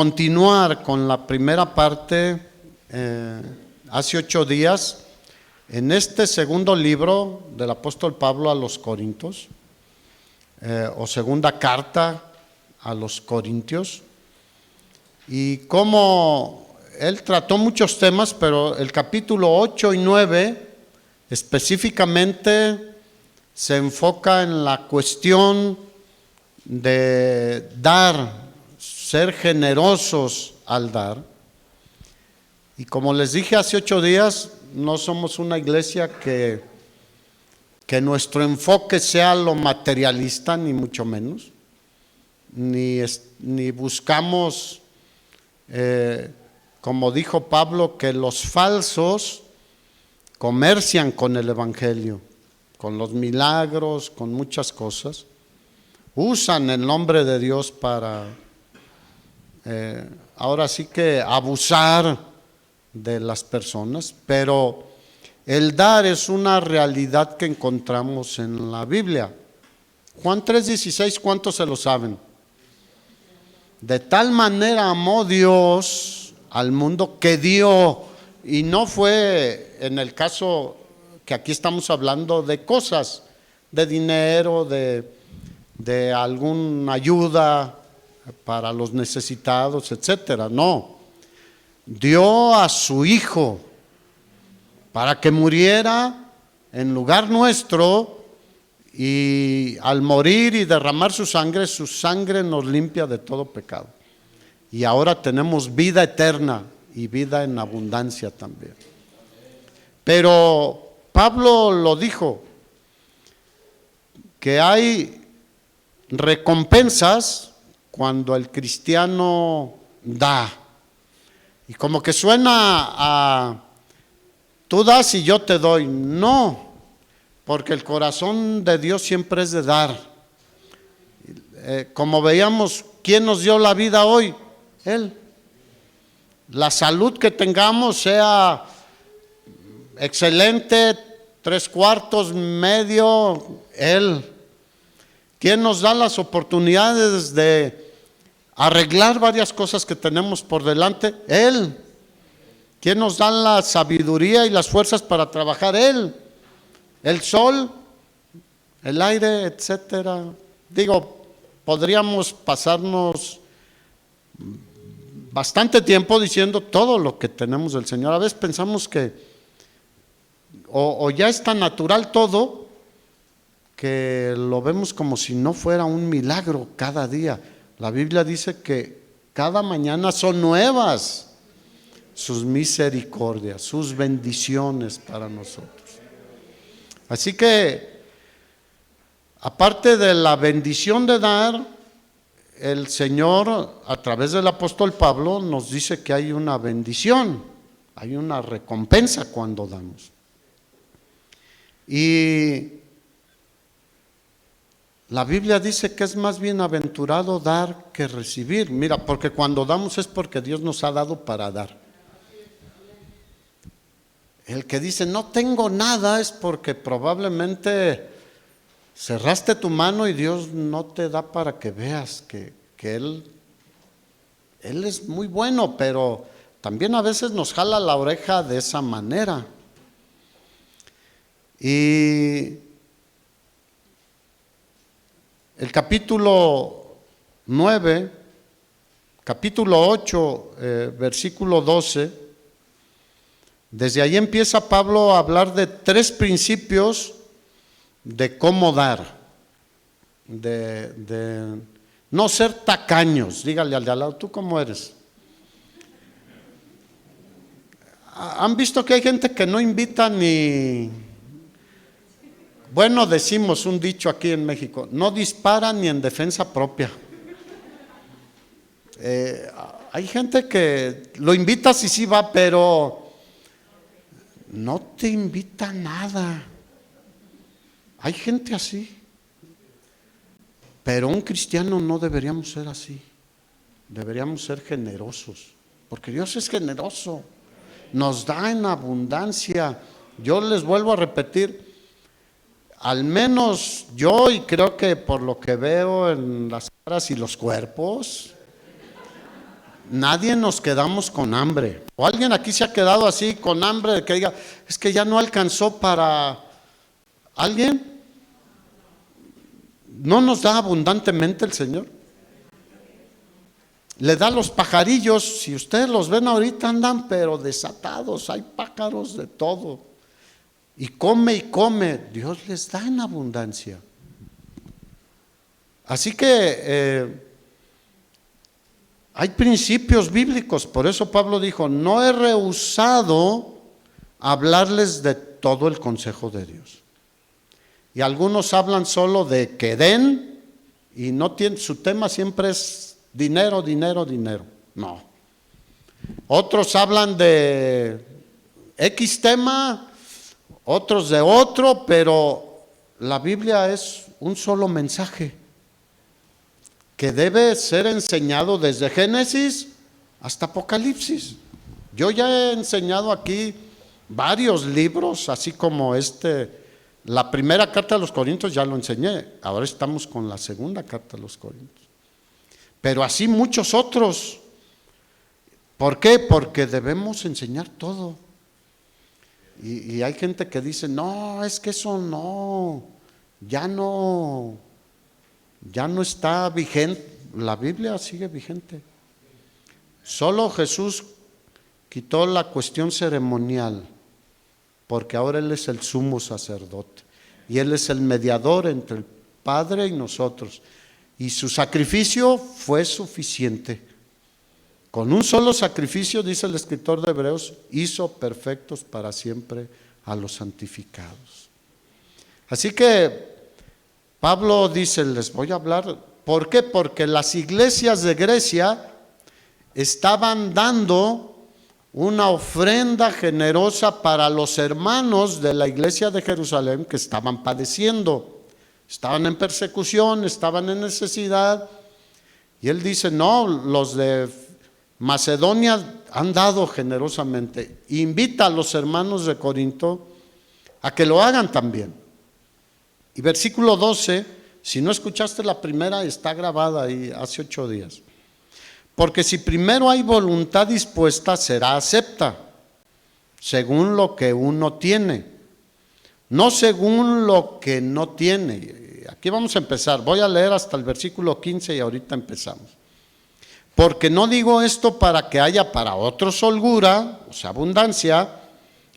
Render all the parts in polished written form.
Continuar con la primera parte, hace 8 días, en este segundo libro del apóstol Pablo a los Corintios, o segunda carta a los Corintios, y cómo él trató muchos temas, pero el capítulo 8 y 9 específicamente se enfoca en la cuestión de dar, ser generosos al dar. Y como les dije hace 8 días, no somos una iglesia que nuestro enfoque sea lo materialista, ni mucho menos, ni buscamos, como dijo Pablo, que los falsos comercian con el evangelio, con los milagros, con muchas cosas. Usan el nombre de Dios para ahora sí que abusar de las personas, pero el dar es una realidad que encontramos en la Biblia. Juan 3:16, ¿cuántos se lo saben? De tal manera amó Dios al mundo que dio, y no fue en el caso que aquí estamos hablando de cosas, de dinero, de alguna ayuda para los necesitados, etcétera. No, dio a su Hijo para que muriera en lugar nuestro, y al morir y derramar su sangre nos limpia de todo pecado. Y ahora tenemos vida eterna y vida en abundancia también. Pero Pablo lo dijo, que hay recompensas cuando el cristiano da. Y como que suena a tú das y yo te doy. No, porque el corazón de Dios siempre es de dar. Como veíamos, ¿quién nos dio la vida hoy? Él. La salud que tengamos sea excelente, 3/4, medio, Él. ¿Quién nos da las oportunidades de arreglar varias cosas que tenemos por delante? Él. ¿Quién nos da la sabiduría y las fuerzas para trabajar? Él. El sol, el aire, etcétera. Digo, podríamos pasarnos bastante tiempo diciendo todo lo que tenemos del Señor. A veces pensamos que o ya es tan natural todo, que lo vemos como si no fuera un milagro cada día. La Biblia dice que cada mañana son nuevas sus misericordias, sus bendiciones para nosotros. Así que, aparte de la bendición de dar, el Señor, a través del apóstol Pablo, nos dice que hay una bendición, hay una recompensa cuando damos. Y la Biblia dice que es más bienaventurado dar que recibir. Mira, porque cuando damos es porque Dios nos ha dado para dar. El que dice no tengo nada es porque probablemente cerraste tu mano y Dios no te da para que veas que Él es muy bueno, pero también a veces nos jala la oreja de esa manera. Y el capítulo 9, capítulo 8, versículo 12, desde ahí empieza Pablo a hablar de 3 principios de cómo dar, de no ser tacaños. Dígale al de al lado, ¿tú cómo eres? ¿Han visto que hay gente que no invita ni... Bueno, decimos un dicho aquí en México, no dispara ni en defensa propia. Hay gente que lo invitas y sí va, pero no te invita a nada. Hay gente así. Pero un cristiano no deberíamos ser así. Deberíamos ser generosos, porque Dios es generoso, nos da en abundancia. Yo les vuelvo a repetir, al menos yo, y creo que por lo que veo en las caras y los cuerpos, Nadie nos quedamos con hambre. ¿O alguien aquí se ha quedado así con hambre de que diga, es que ya no alcanzó para alguien? ¿No nos da abundantemente el Señor? Le da a los pajarillos, si ustedes los ven ahorita andan pero desatados, hay pájaros de todo. Y come, Dios les da en abundancia. Así que hay principios bíblicos, por eso Pablo dijo, no he rehusado hablarles de todo el consejo de Dios. Y algunos hablan solo de que den y no tienen, su tema siempre es dinero, dinero, dinero. No. Otros hablan de X tema, otros de otro, pero la Biblia es un solo mensaje que debe ser enseñado desde Génesis hasta Apocalipsis. Yo ya he enseñado aquí varios libros, así como la primera carta a los Corintios ya lo enseñé, ahora estamos con la segunda carta a los Corintios. Pero así muchos otros. ¿Por qué? Porque debemos enseñar todo. Y hay gente que dice, no, es que eso ya no está vigente. La Biblia sigue vigente. Solo Jesús quitó la cuestión ceremonial, porque ahora Él es el sumo sacerdote y Él es el mediador entre el Padre y nosotros. Y su sacrificio fue suficiente. Con un solo sacrificio, dice el escritor de Hebreos, hizo perfectos para siempre a los santificados. Así que Pablo dice, les voy a hablar, ¿por qué? Porque las iglesias de Grecia estaban dando una ofrenda generosa para los hermanos de la iglesia de Jerusalén que estaban padeciendo, estaban en persecución, estaban en necesidad. Y él dice, no, los de Macedonia han dado generosamente. Invita a los hermanos de Corinto a que lo hagan también. Y versículo 12, si no escuchaste la primera, está grabada ahí hace 8 días. Porque si primero hay voluntad dispuesta, será acepta, según lo que uno tiene, no según lo que no tiene. Aquí vamos a empezar, voy a leer hasta el versículo 15 y ahorita empezamos. Porque no digo esto para que haya para otros holgura, o sea, abundancia,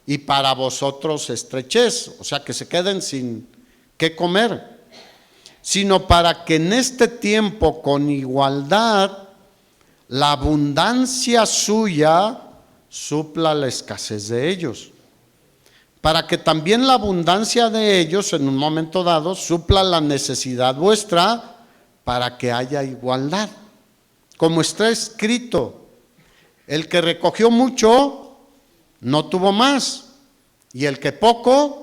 y para vosotros estrechez, o sea, que se queden sin qué comer, sino para que en este tiempo con igualdad la abundancia suya supla la escasez de ellos, para que también la abundancia de ellos en un momento dado supla la necesidad vuestra, para que haya igualdad. Como está escrito, el que recogió mucho no tuvo más, y el que poco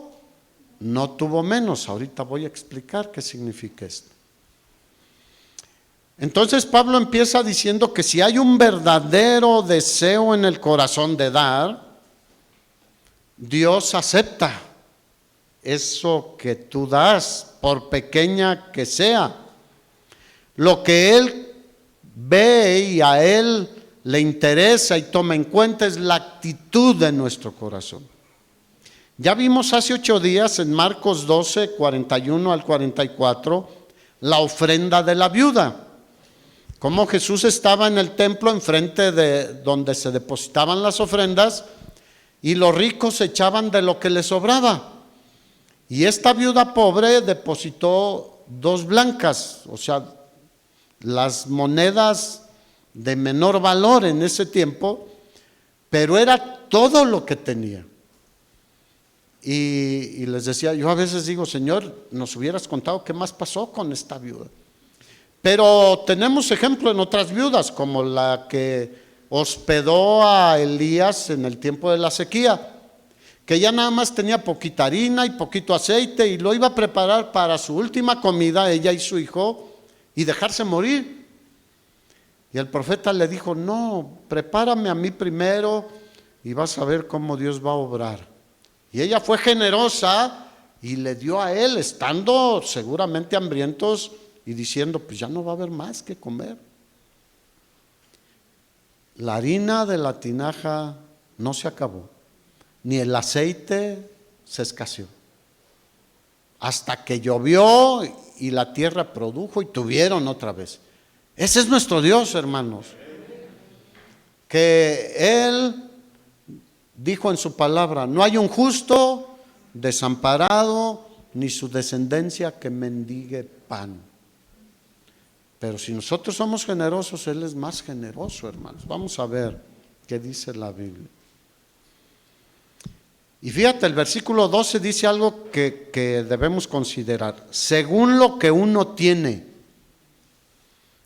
no tuvo menos. Ahorita voy a explicar qué significa esto. Entonces Pablo empieza diciendo que si hay un verdadero deseo en el corazón de dar, Dios acepta eso que tú das, por pequeña que sea. Lo que Él ve y a Él le interesa y toma en cuenta es la actitud de nuestro corazón. Ya vimos hace 8 días en Marcos 12, 41 al 44, la ofrenda de la viuda. Cómo Jesús estaba en el templo enfrente de donde se depositaban las ofrendas y los ricos echaban de lo que les sobraba. Y esta viuda pobre depositó 2 blancas, o sea, las monedas de menor valor en ese tiempo, pero era todo lo que tenía. Y les decía, yo a veces digo, Señor, nos hubieras contado qué más pasó con esta viuda. Pero tenemos ejemplo en otras viudas, como la que hospedó a Elías en el tiempo de la sequía, que ya nada más tenía poquita harina y poquito aceite y lo iba a preparar para su última comida, ella y su hijo, y dejarse morir. Y el profeta le dijo, no, prepárame a mí primero y vas a ver cómo Dios va a obrar. Y ella fue generosa y le dio a él, estando seguramente hambrientos y diciendo, pues ya no va a haber más que comer. la harina de la tinaja no se acabó, ni el aceite se escaseó, hasta que llovió y la tierra produjo y tuvieron otra vez. Ese es nuestro Dios, hermanos, que Él dijo en su palabra: no hay un justo desamparado, ni su descendencia que mendigue pan. Pero si nosotros somos generosos, Él es más generoso, hermanos. Vamos a ver qué dice la Biblia. Y fíjate, el versículo 12 dice algo que debemos considerar. Según lo que uno tiene,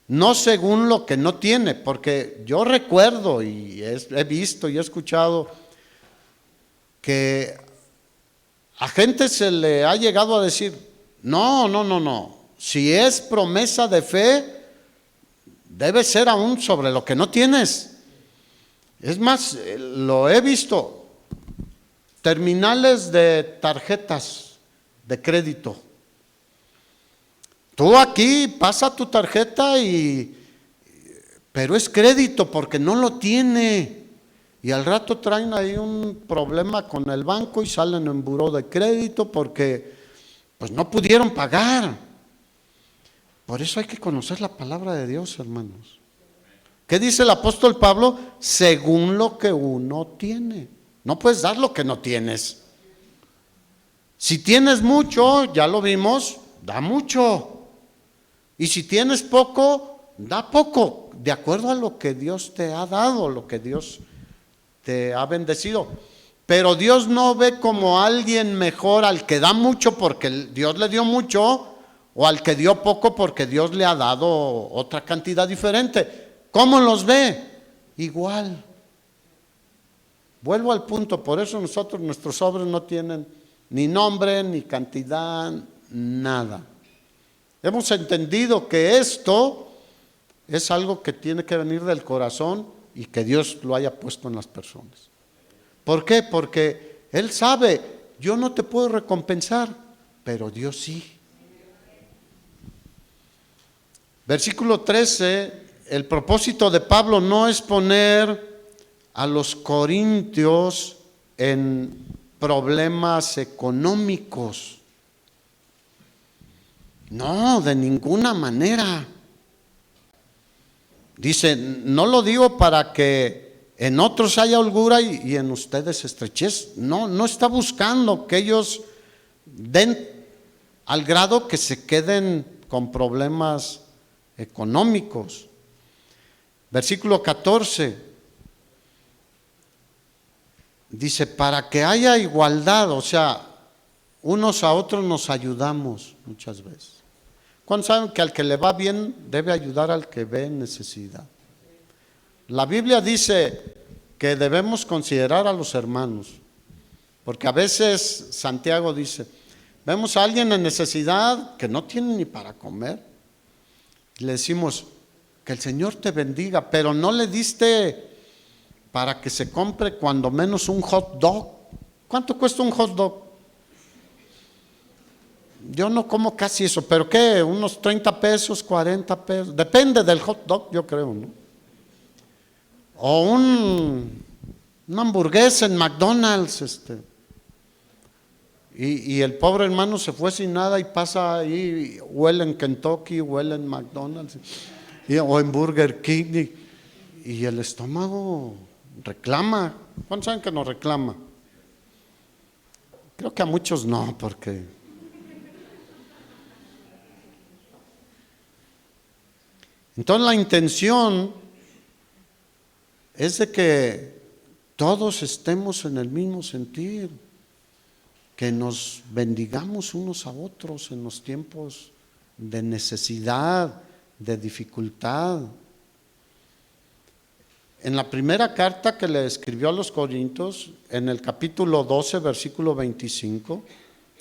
no según lo que no tiene. Porque yo recuerdo y he visto y he escuchado que a gente se le ha llegado a decir: no. Si es promesa de fe, debe ser aún sobre lo que no tienes. Es más, lo he visto. Terminales de tarjetas de crédito. Tú aquí pasa tu tarjeta pero es crédito porque no lo tiene. Y al rato traen ahí un problema con el banco y salen en buró de crédito porque pues no pudieron pagar. Por eso hay que conocer la palabra de Dios, hermanos. ¿Qué dice el apóstol Pablo? Según lo que uno tiene. No puedes dar lo que no tienes. Si tienes mucho, ya lo vimos, da mucho. Y si tienes poco, da poco, de acuerdo a lo que Dios te ha dado, lo que Dios te ha bendecido. Pero Dios no ve como alguien mejor al que da mucho porque Dios le dio mucho, o al que dio poco porque Dios le ha dado otra cantidad diferente. ¿Cómo los ve? Igual. Vuelvo al punto, por eso nuestros sobres no tienen ni nombre, ni cantidad, nada. Hemos entendido que esto es algo que tiene que venir del corazón y que Dios lo haya puesto en las personas. ¿Por qué? Porque Él sabe, yo no te puedo recompensar, pero Dios sí. Versículo 13, el propósito de Pablo no es poner a los corintios en problemas económicos. No, de ninguna manera. Dice, no lo digo para que en otros haya holgura y en ustedes estrechez. No está buscando que ellos den al grado que se queden con problemas económicos. Versículo 14. Dice, para que haya igualdad, o sea, unos a otros nos ayudamos muchas veces. ¿Cuántos saben que al que le va bien debe ayudar al que ve en necesidad? La Biblia dice que debemos considerar a los hermanos, porque a veces Santiago dice, vemos a alguien en necesidad que no tiene ni para comer, y le decimos, que el Señor te bendiga, pero no le diste para que se compre cuando menos un hot dog. ¿Cuánto cuesta un hot dog? Yo no como casi eso, pero ¿qué? Unos 30 pesos, 40 pesos, depende del hot dog, yo creo, ¿no? O una hamburguesa en McDonald's, y el pobre hermano se fue sin nada y pasa ahí, huele en Kentucky, huele en McDonald's, o en Burger King, y el estómago reclama. ¿Cuántos saben que no reclama? Creo que a muchos no, porque entonces la intención es de que todos estemos en el mismo sentir, que nos bendigamos unos a otros en los tiempos de necesidad, de dificultad. En la primera carta que le escribió a los Corintios, en el capítulo 12, versículo 25,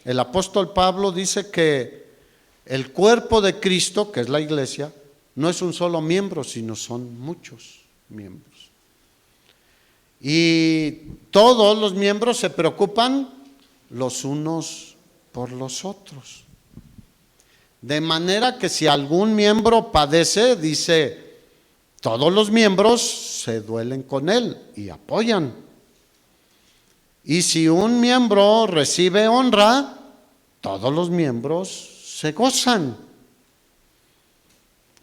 el apóstol Pablo dice que el cuerpo de Cristo, que es la iglesia, no es un solo miembro, sino son muchos miembros. Y todos los miembros se preocupan los unos por los otros. De manera que si algún miembro padece, dice, todos los miembros se duelen con él y apoyan. Y si un miembro recibe honra, todos los miembros se gozan.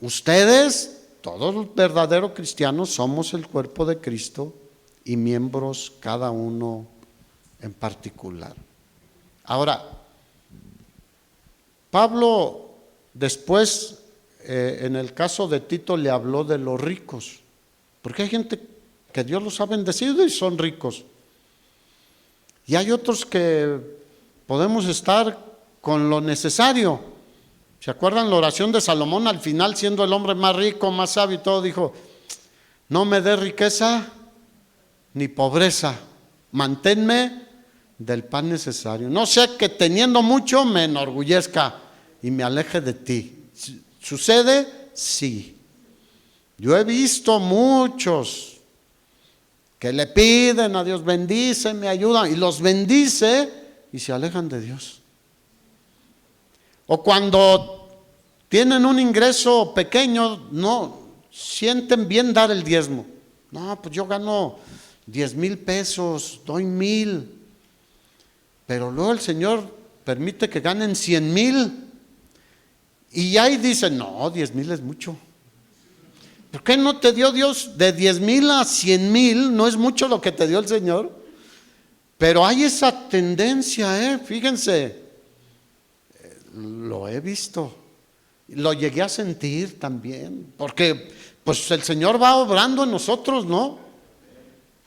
Ustedes, todos los verdaderos cristianos, somos el cuerpo de Cristo y miembros cada uno en particular. Ahora, Pablo después, en el caso de Tito, le habló de los ricos, porque hay gente que Dios los ha bendecido y son ricos. Y hay otros que podemos estar con lo necesario. ¿Se acuerdan la oración de Salomón al final, siendo el hombre más rico, más sabio y todo? Dijo, no me dé riqueza ni pobreza, manténme del pan necesario. No sea que teniendo mucho me enorgullezca y me aleje de ti. ¿Sucede? Sí. Yo he visto muchos que le piden a Dios, bendíceme, ayudan, y los bendice y se alejan de Dios. O cuando tienen un ingreso pequeño, no sienten bien dar el diezmo. No, pues yo gano 10,000 pesos, doy 1,000. Pero luego el Señor permite que ganen 100,000. Y ahí dicen, no, 10,000 es mucho. ¿Por qué no te dio Dios de 10,000 a 100,000? No es mucho lo que te dio el Señor. Pero hay esa tendencia, fíjense, lo he visto, lo llegué a sentir también, porque pues el Señor va obrando en nosotros, ¿no?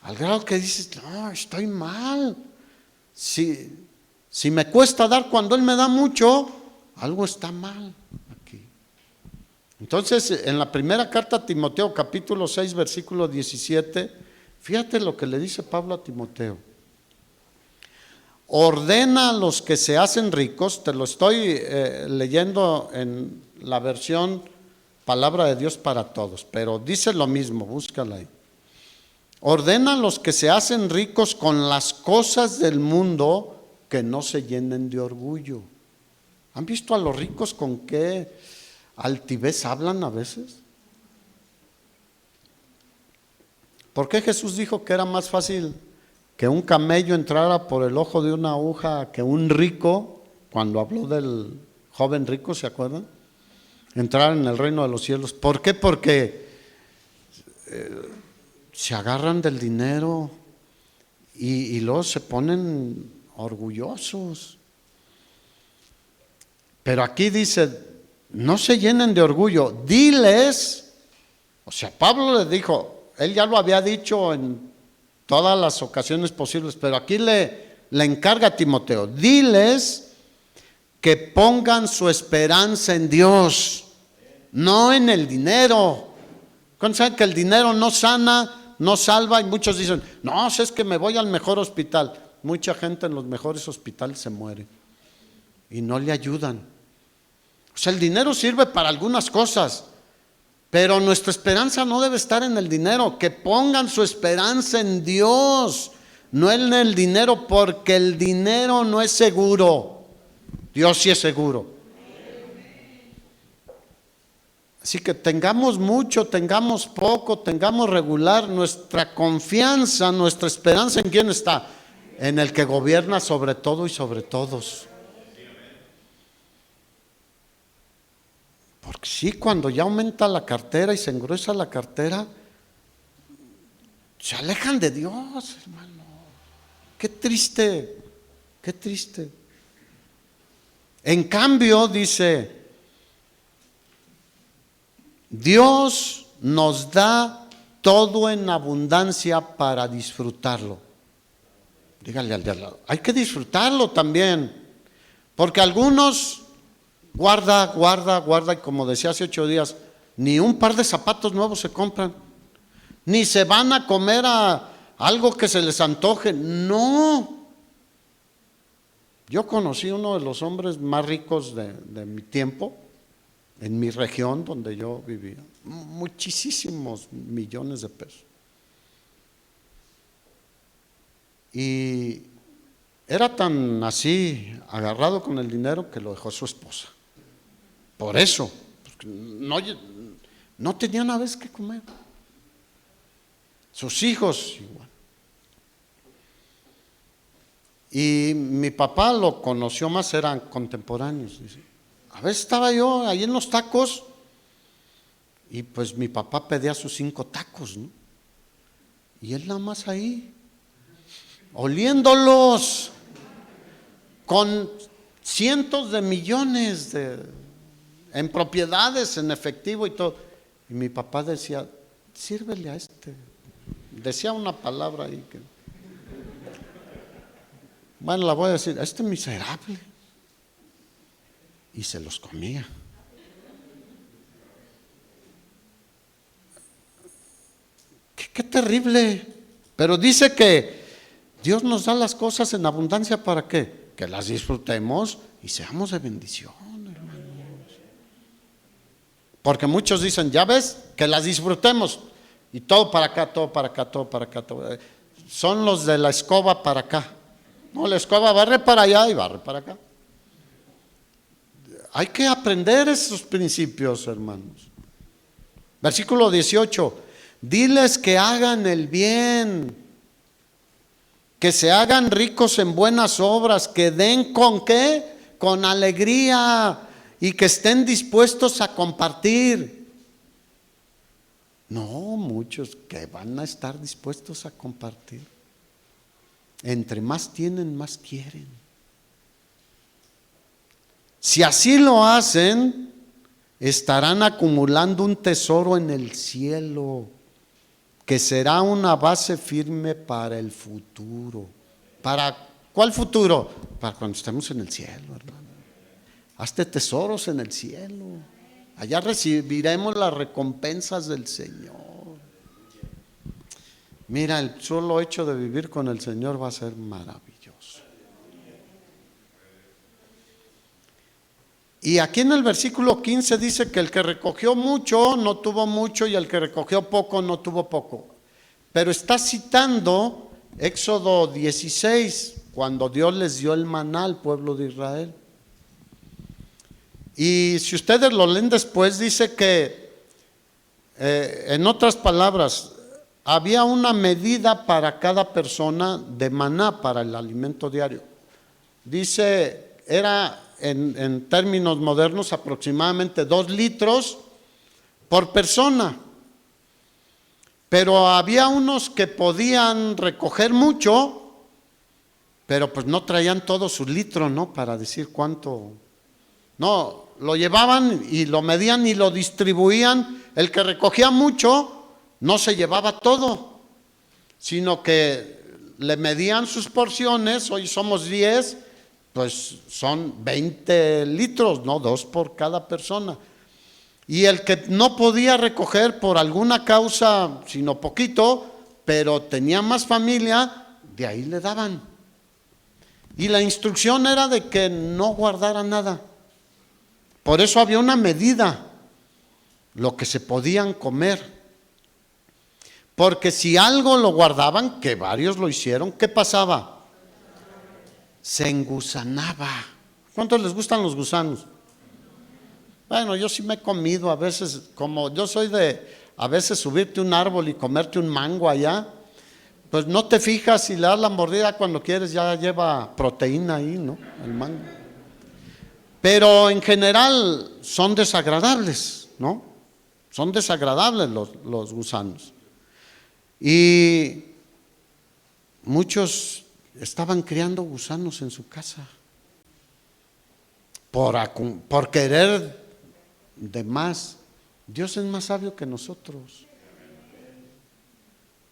Al grado que dices, no, estoy mal. Si me cuesta dar cuando Él me da mucho, algo está mal aquí. Entonces, en la primera carta a Timoteo, capítulo 6, versículo 17, fíjate lo que le dice Pablo a Timoteo. Ordena a los que se hacen ricos, te lo estoy leyendo en la versión Palabra de Dios para Todos, pero dice lo mismo, búscala ahí. Ordena a los que se hacen ricos con las cosas del mundo que no se llenen de orgullo. ¿Han visto a los ricos con qué altivez hablan a veces? ¿Por qué Jesús dijo que era más fácil que un camello entrara por el ojo de una aguja que un rico, cuando habló del joven rico, ¿se acuerdan? Entrar en el reino de los cielos? ¿Por qué? Porque se agarran del dinero y luego se ponen orgullosos. Pero aquí dice, no se llenen de orgullo, diles, o sea, Pablo les dijo, él ya lo había dicho en todas las ocasiones posibles, pero aquí le encarga a Timoteo, diles que pongan su esperanza en Dios, no en el dinero. ¿Cuántos saben que el dinero no sana, no salva? Y muchos dicen, no, si es que me voy al mejor hospital. Mucha gente en los mejores hospitales se muere y no le ayudan. O sea, el dinero sirve para algunas cosas, pero nuestra esperanza no debe estar en el dinero. Que pongan su esperanza en Dios, no en el dinero, porque el dinero no es seguro. Dios sí es seguro. Así que tengamos mucho, tengamos poco, tengamos regular, nuestra confianza, nuestra esperanza, ¿en quién está? En el que gobierna sobre todo y sobre todos. Porque sí, cuando ya aumenta la cartera y se engruesa la cartera, se alejan de Dios, hermano. Qué triste, qué triste. En cambio, dice, Dios nos da todo en abundancia para disfrutarlo. Dígale al de al lado, hay que disfrutarlo también, porque algunos guarda, y como decía hace 8 días, ni un par de zapatos nuevos se compran, ni se van a comer a algo que se les antoje, no. Yo conocí uno de los hombres más ricos de mi tiempo, en mi región donde yo vivía, muchísimos millones de pesos. Y era tan así, agarrado con el dinero, que lo dejó su esposa. Por eso, no tenían a veces que comer. sus hijos igual. Y mi papá lo conoció más, eran contemporáneos. Dice, a veces estaba yo ahí en los tacos y pues mi papá pedía sus 5 tacos, ¿no? Y él nada más ahí, oliéndolos, con cientos de millones en propiedades, en efectivo y todo. Y mi papá decía, sírvele a este. Decía una palabra ahí que, bueno, la voy a decir, a este miserable. Y se los comía. Qué terrible. Pero dice que Dios nos da las cosas en abundancia, ¿para qué? Que las disfrutemos y seamos de bendición, hermanos. Porque muchos dicen, ya ves, que las disfrutemos. Y todo para acá, todo para acá, todo para acá. Son los de la escoba para acá. No, la escoba barre para allá y barre para acá. Hay que aprender esos principios, hermanos. Versículo 18. Diles que hagan el bien, que se hagan ricos en buenas obras, que den ¿con qué? Con alegría, y que estén dispuestos a compartir. No, muchos que van a estar dispuestos a compartir. Entre más tienen, más quieren. Si así lo hacen, estarán acumulando un tesoro en el cielo, que será una base firme para el futuro. ¿Para cuál futuro? Para cuando estemos en el cielo, hermano. Hazte tesoros en el cielo. Allá recibiremos las recompensas del Señor. Mira, el solo hecho de vivir con el Señor va a ser maravilloso. Y aquí en el versículo 15 dice que el que recogió mucho no tuvo mucho y el que recogió poco no tuvo poco. Pero está citando Éxodo 16, cuando Dios les dio el maná al pueblo de Israel. Y si ustedes lo leen después, dice que, en otras palabras, había una medida para cada persona de maná para el alimento diario. Dice, era en términos modernos aproximadamente 2 litros por persona. Pero había unos que podían recoger mucho, pero pues no traían todo su litro, ¿no? Para decir cuánto. No, lo llevaban y lo medían y lo distribuían. El que recogía mucho no se llevaba todo, sino que le medían sus porciones. Hoy somos 10, pues son 20 litros, ¿no? 2 por cada persona. Y el que no podía recoger por alguna causa, sino poquito, pero tenía más familia, de ahí le daban. Y la instrucción era de que no guardara nada. Por eso había una medida, lo que se podían comer. Porque si algo lo guardaban, que varios lo hicieron, ¿qué pasaba? Se engusanaba. ¿Cuántos les gustan los gusanos? Bueno, yo sí me he comido a veces, como yo soy de a veces subirte un árbol y comerte un mango allá, pues no te fijas y le das la mordida cuando quieres, ya lleva proteína ahí, ¿no? El mango. Pero en general son desagradables, ¿no? Son desagradables los gusanos. Y muchos estaban criando gusanos en su casa por querer de más. Dios es más sabio que nosotros.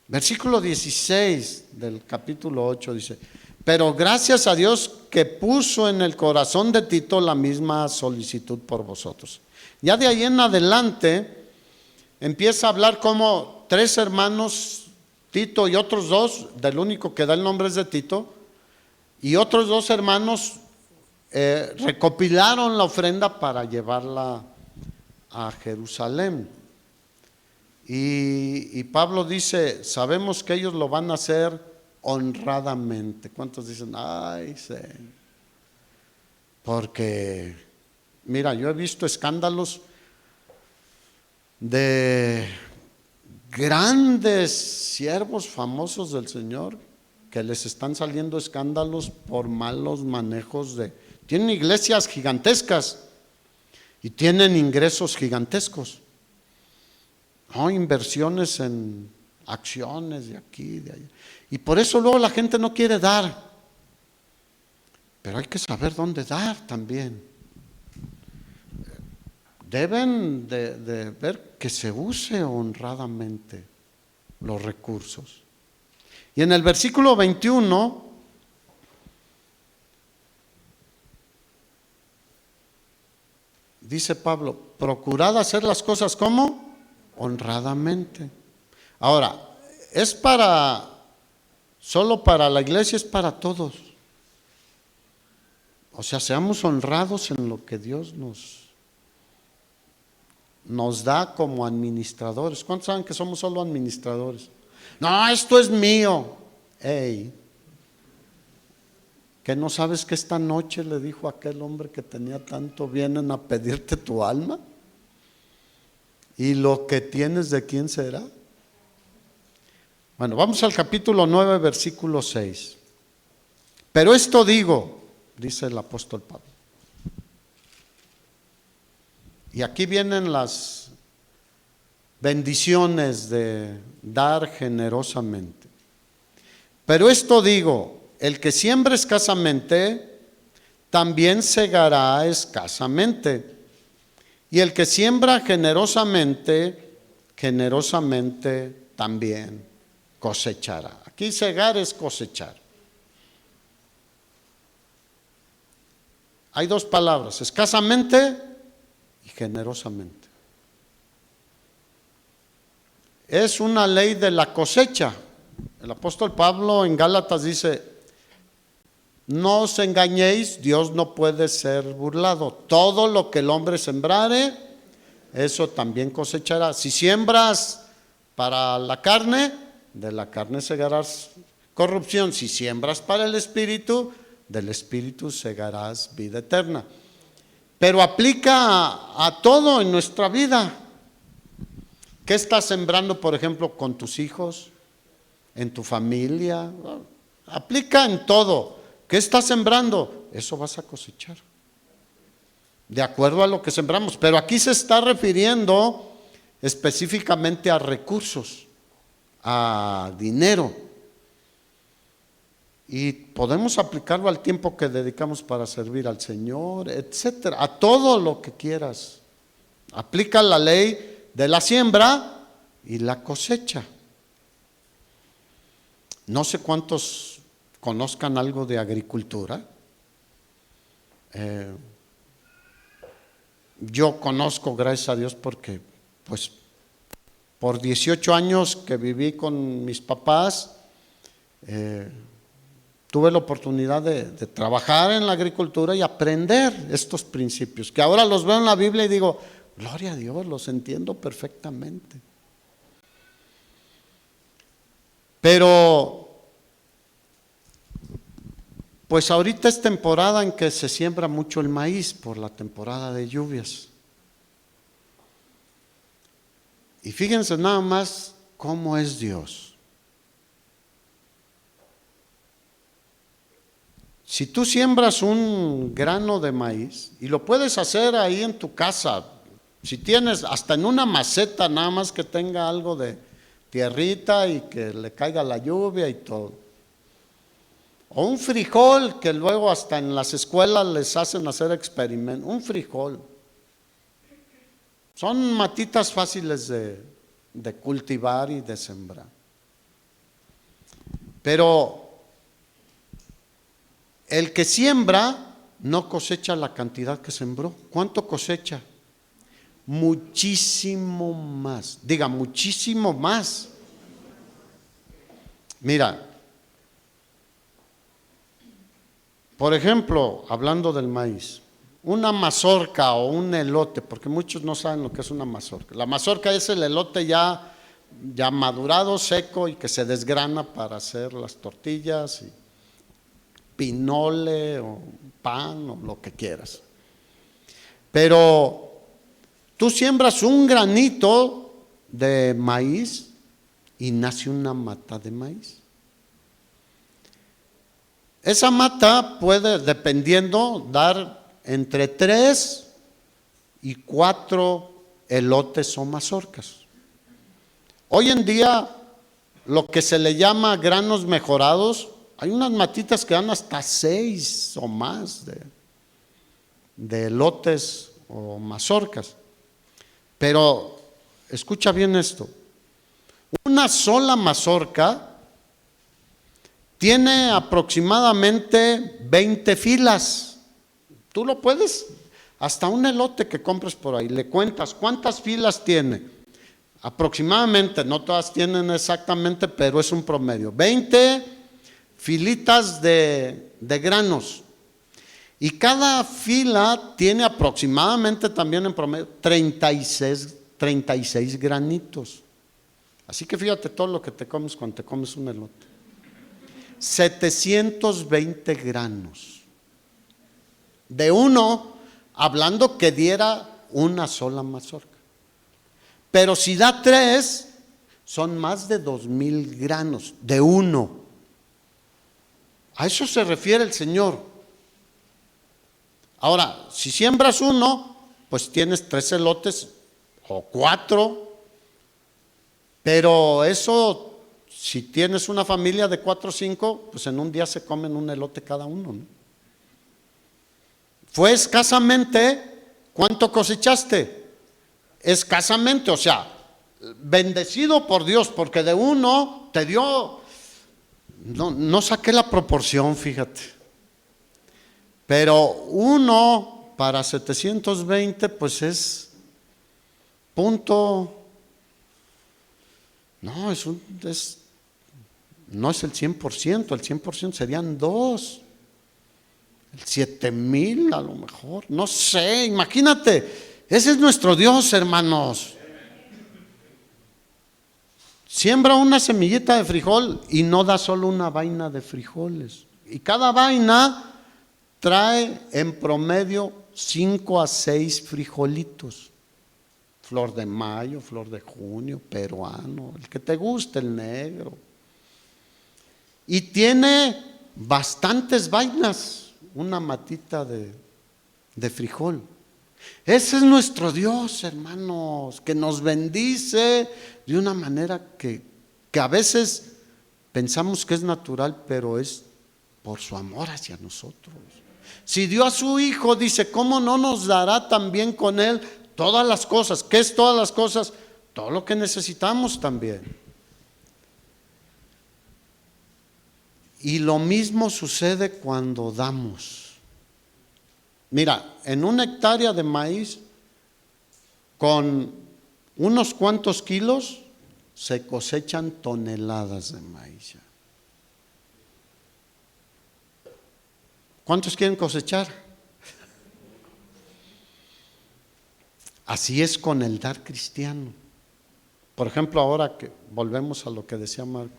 Versículo 16 del capítulo 8 dice: pero gracias a Dios que puso en el corazón de Tito la misma solicitud por vosotros. Ya de ahí en adelante empieza a hablar como 3 hermanos, Tito y otros 2, del único que da el nombre es de Tito, y otros 2 hermanos recopilaron la ofrenda para llevarla a Jerusalén. Y Pablo dice, sabemos que ellos lo van a hacer honradamente. ¿Cuántos dicen, ay, sí? Porque, mira, yo he visto escándalos de grandes siervos famosos del Señor que les están saliendo escándalos por malos manejos tienen iglesias gigantescas y tienen ingresos gigantescos. No, inversiones en acciones de aquí, de allá. Y por eso luego la gente no quiere dar. Pero hay que saber dónde dar también. Deben de ver que se use honradamente los recursos. Y en el versículo 21 dice Pablo, procurad hacer las cosas ¿cómo? Honradamente. Ahora, es solo para la iglesia, es para todos. O sea, seamos honrados en lo que Dios nos da como administradores. ¿Cuántos saben que somos solo administradores? No, esto es mío. Ey, ¿que no sabes que esta noche le dijo a aquel hombre que tenía tanto, vienen a pedirte tu alma? ¿Y lo que tienes de quién será? Bueno, vamos al capítulo 9, versículo 6. Pero esto digo, dice el apóstol Pablo. Y aquí vienen las bendiciones de dar generosamente. Pero esto digo, el que siembra escasamente, también segará escasamente. Y el que siembra generosamente, generosamente también cosechará. Aquí segar es cosechar. Hay dos palabras, escasamente y generosamente. Es una ley de la cosecha. El apóstol Pablo en Gálatas dice, no os engañéis, Dios no puede ser burlado. Todo lo que el hombre sembrare, eso también cosechará. Si siembras para la carne, de la carne segarás corrupción. Si siembras para el espíritu, del espíritu segarás vida eterna. Pero aplica a todo en nuestra vida. ¿Qué estás sembrando, por ejemplo, con tus hijos, en tu familia? Aplica en todo. ¿Qué estás sembrando? Eso vas a cosechar. De acuerdo a lo que sembramos. Pero aquí se está refiriendo específicamente a recursos, a dinero. Y podemos aplicarlo al tiempo que dedicamos para servir al Señor, etcétera, a todo lo que quieras. Aplica la ley de la siembra y la cosecha. No sé cuántos conozcan algo de agricultura. Yo conozco, gracias a Dios, porque pues por 18 años que viví con mis papás, tuve la oportunidad de trabajar en la agricultura y aprender estos principios, que ahora los veo en la Biblia y digo, gloria a Dios, los entiendo perfectamente. Pero, pues ahorita es temporada en que se siembra mucho el maíz por la temporada de lluvias. Y fíjense nada más cómo es Dios. Si tú siembras un grano de maíz, y lo puedes hacer ahí en tu casa, si tienes hasta en una maceta nada más que tenga algo de tierrita y que le caiga la lluvia y todo. O un frijol que luego hasta en las escuelas les hacen hacer experimentos, un frijol. Son matitas fáciles de cultivar y de sembrar. Pero el que siembra no cosecha la cantidad que sembró. ¿Cuánto cosecha? Muchísimo más. Diga, muchísimo más. Mira, por ejemplo, hablando del maíz, una mazorca o un elote, porque muchos no saben lo que es una mazorca. La mazorca es el elote ya madurado, seco y que se desgrana para hacer las tortillas y pinole o pan o lo que quieras. Pero tú siembras un granito de maíz y nace una mata de maíz. Esa mata puede, dependiendo, dar entre 3 y 4 elotes o mazorcas. Hoy en día, lo que se le llama granos mejorados, hay unas matitas que dan hasta 6 o más de elotes o mazorcas. Pero escucha bien esto, una sola mazorca tiene aproximadamente 20 filas. Tú lo puedes, hasta un elote que compres por ahí, le cuentas cuántas filas tiene. Aproximadamente, no todas tienen exactamente, pero es un promedio. 20 filitas de granos. Y cada fila tiene aproximadamente también en promedio 36 granitos. Así que fíjate todo lo que te comes cuando te comes un elote. 720 granos. De uno, hablando que diera una sola mazorca. Pero si da 3, son más de 2,000 granos de uno. A eso se refiere el Señor. Ahora, si siembras uno, pues tienes 3 elotes o 4. Pero eso, si tienes una familia de 4 o 5, pues en un día se comen un elote cada uno, ¿no? Fue escasamente, ¿cuánto cosechaste? Escasamente, o sea, bendecido por Dios, porque de uno te dio, no saqué la proporción, fíjate, pero uno para 720, pues es punto, no es el 100%, el 100% serían 2, el 7,000 a lo mejor, no sé, imagínate. Ese es nuestro Dios, hermanos. Siembra una semillita de frijol y no da solo una vaina de frijoles. Y cada vaina trae en promedio 5 a 6 frijolitos. Flor de mayo, flor de junio, peruano, el que te guste, el negro. Y tiene bastantes vainas, una matita de frijol. Ese es nuestro Dios, hermanos, que nos bendice de una manera que a veces pensamos que es natural, pero es por su amor hacia nosotros. Si dio a su Hijo, dice, ¿cómo no nos dará también con Él todas las cosas? ¿Qué es todas las cosas? Todo lo que necesitamos también. Y lo mismo sucede cuando damos. Mira, en 1 hectárea de maíz, con unos cuantos kilos, se cosechan toneladas de maíz. ¿Cuántos quieren cosechar? Así es con el dar cristiano. Por ejemplo, ahora que volvemos a lo que decía Marco,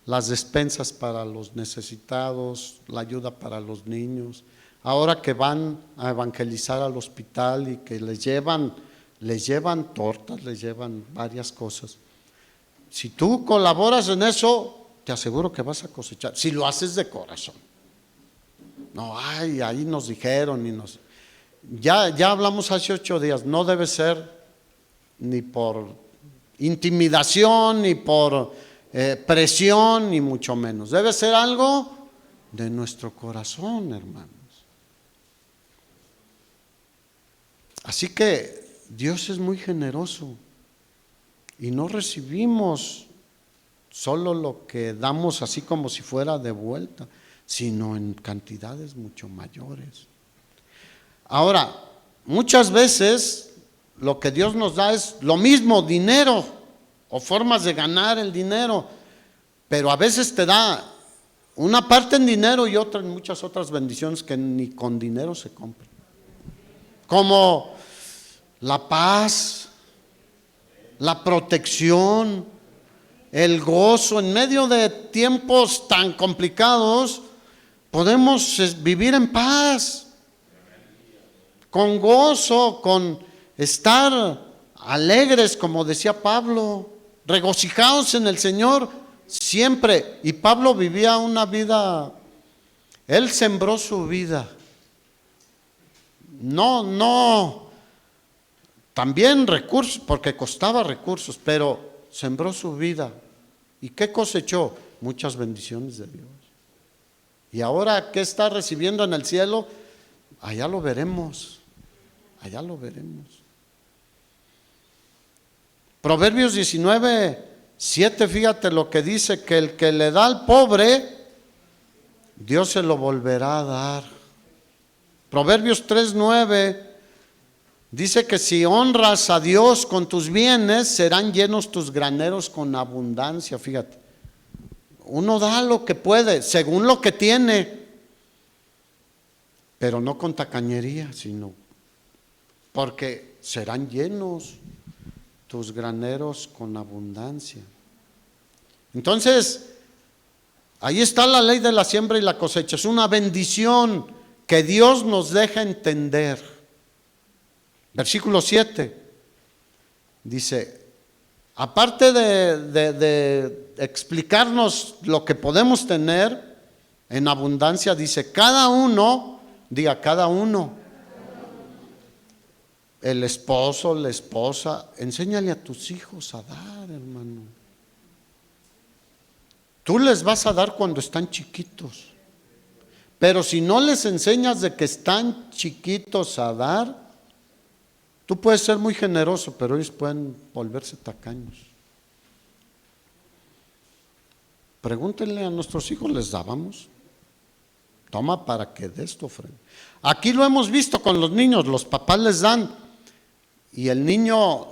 las despensas para los necesitados, la ayuda para los niños. Ahora que van a evangelizar al hospital y que les llevan tortas, les llevan varias cosas. Si tú colaboras en eso, te aseguro que vas a cosechar, si lo haces de corazón. No, ahí nos dijeron ya hablamos hace 8 días, no debe ser ni por intimidación, ni por presión, ni mucho menos. Debe ser algo de nuestro corazón, hermanos. Así que Dios es muy generoso y no recibimos solo lo que damos así como si fuera de vuelta, sino en cantidades mucho mayores. Ahora, muchas veces lo que Dios nos da es lo mismo, dinero o formas de ganar el dinero, pero a veces te da una parte en dinero y otra en muchas otras bendiciones que ni con dinero se compran. Como la paz, la protección, el gozo. En medio de tiempos tan complicados, podemos vivir en paz, con gozo, con estar alegres, como decía Pablo. regocijaos en el Señor siempre. Y Pablo vivía una vida, él sembró su vida. No, también recursos, porque costaba recursos, pero sembró su vida. ¿Y qué cosechó? Muchas bendiciones de Dios. Y ahora, ¿qué está recibiendo en el cielo? Allá lo veremos, allá lo veremos. Proverbios 19:7, fíjate lo que dice, que el que le da al pobre, Dios se lo volverá a dar. Proverbios 3:9 dice que si honras a Dios con tus bienes, serán llenos tus graneros con abundancia. Fíjate, uno da lo que puede, según lo que tiene, pero no con tacañería, sino porque serán llenos tus graneros con abundancia. Entonces, ahí está la ley de la siembra y la cosecha. Es una bendición que Dios nos deja entender. Versículo 7 dice, aparte de explicarnos lo que podemos tener en abundancia, dice, cada uno, diga cada uno, el esposo, la esposa, enséñale a tus hijos a dar, hermano. Tú les vas a dar cuando están chiquitos, pero si no les enseñas de que están chiquitos a dar, tú puedes ser muy generoso, pero ellos pueden volverse tacaños. Pregúntenle a nuestros hijos, ¿les dábamos? Toma para que des tu ofrenda. Aquí lo hemos visto con los niños, los papás les dan y el niño,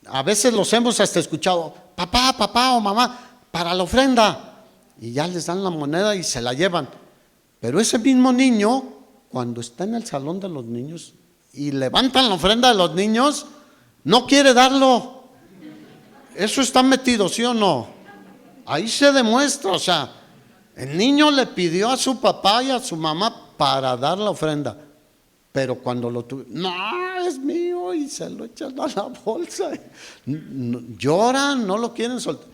a veces los hemos hasta escuchado, papá o mamá, para la ofrenda, y ya les dan la moneda y se la llevan. Pero ese mismo niño, cuando está en el salón de los niños y levantan la ofrenda de los niños, no quiere darlo. Eso está metido, ¿sí o no? Ahí se demuestra, o sea, el niño le pidió a su papá y a su mamá para dar la ofrenda, pero cuando lo tuvo, no, es mío, y se lo echan a la bolsa, lloran, no lo quieren soltar.